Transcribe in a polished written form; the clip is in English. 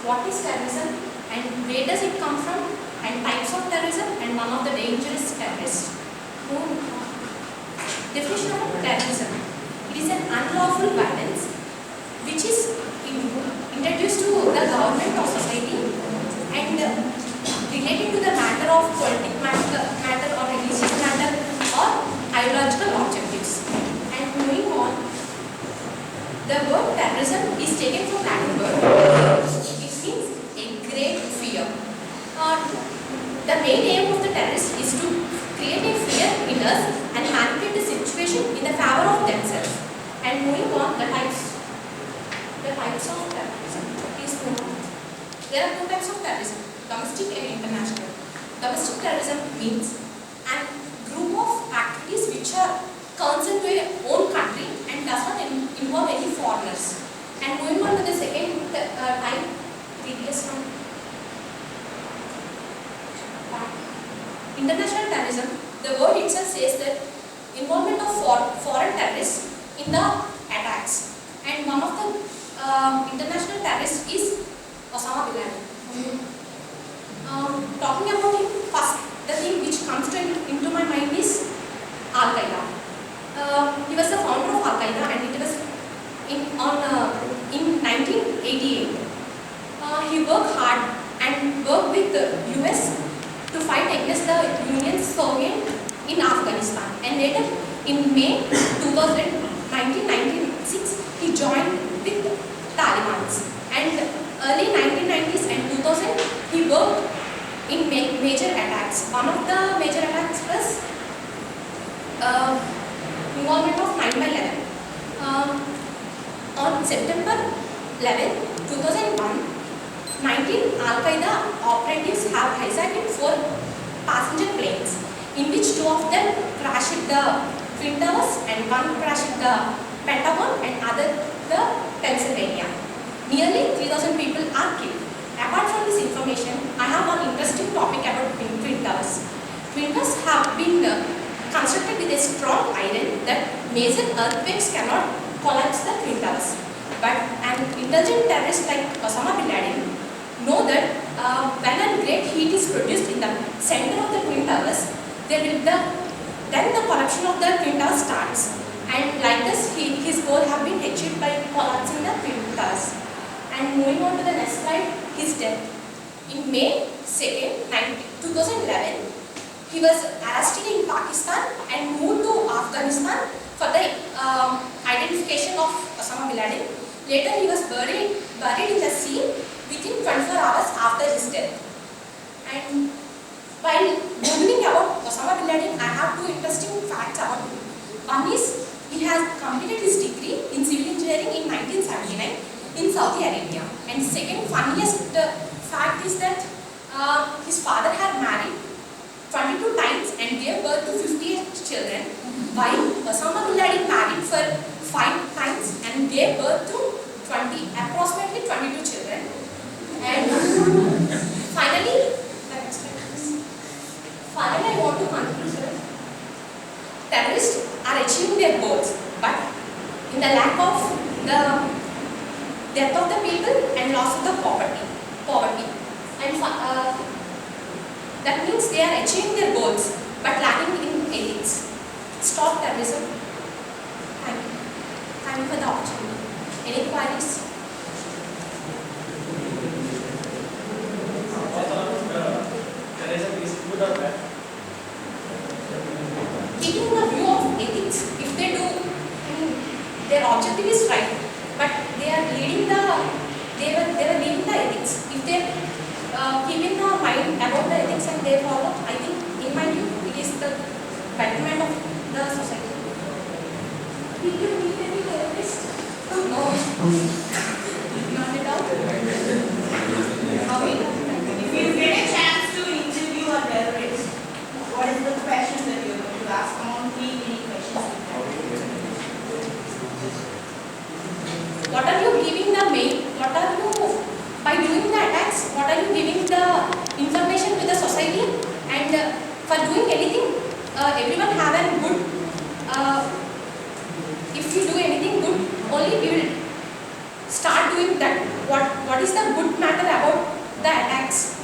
what is terrorism and where does it come from, and types of terrorism and one of the dangerous terrorists. Definition of terrorism. It is an unlawful violence which is introduced to the government or society and related to the matter of political matter or religious matter or ideological objectives. And moving on, the word terrorism is taken from Latin word. It means a great fear. The main aim of the terrorist is to create a fear in us and manipulate the situation in the favor of themselves. And moving on, the types of terrorism. Please move on. There are two types of terrorism: domestic and international. Domestic terrorism means a group of activities which are concerned to your own country and does not involve any foreigners. And moving on to the second type, previous one. International terrorism, the word itself says that involvement of foreign terrorists in the attacks. And one of the international terrorists is Osama bin Laden. Talking about him, first the thing which comes into my mind is Al-Qaeda. He was the founder of Al-Qaeda and it was in 1988. He worked hard and worked with the US to fight against the Union Soviet in Afghanistan, and later in May 1996 he joined with Taliban, and early 1990s and 2000 he worked in major attacks. One of the major attacks was involvement of 9/11. On September 11, 2001, 19 Al-Qaeda operatives have hijacked 4 passenger planes, in which 2 of them crashed the Twin Towers and 1 crashed the Pentagon and other the Pennsylvania. Nearly 3,000 people are killed. Apart from this information, I have one interesting topic about Twin Towers. Twin Towers have been constructed with a strong iron that major earthquakes cannot collapse the Twin Towers. But an intelligent terrorist like Osama bin Laden know that when a great heat is produced in the center of the Twin Towers, then the collapse of the Twin Towers starts. And like this, his goal have been achieved by collapsing the Twin Towers. And moving on to the next slide, his death. In May 2nd, 2011, he was arrested in Pakistan and moved to Afghanistan for the identification of Osama bin Laden. Later, he was buried in the sea within 24 hours after his death. And while learning about Osama bin Laden, I have 2 interesting facts about him. One is, he has completed his degree in civil engineering in 1979 in Saudi Arabia. And second funniest fact is that his father had married 22 times and gave birth to 58 children, while Osama bin Laden married for 5 times and gave birth to approximately 22 children. And finally, I want to conclude. Terrorists are achieving their goals, but in the lack of the death of the people and loss of the poverty. And that means they are achieving their goals, but lacking in ethics. Stop terrorism. Thank you. Thank you for the opportunity. Any queries? Terrorism is good or bad? Keeping the view of ethics, if they do, their objective is right, but they were leading the ethics. If they keeping the mind about the ethics and they follow, I think in my view it is the betterment of the society. Did you meet any terrorists? No. Not at all. If you get a chance to interview a terrorist, what is the question that you are going to ask? Come on, please, any questions? What are you giving the main? What are you, by doing the attacks, what are you giving the information to the society? And for doing anything, everyone have a good, if you do anything good, only we will start doing that. what is the good matter about the attacks?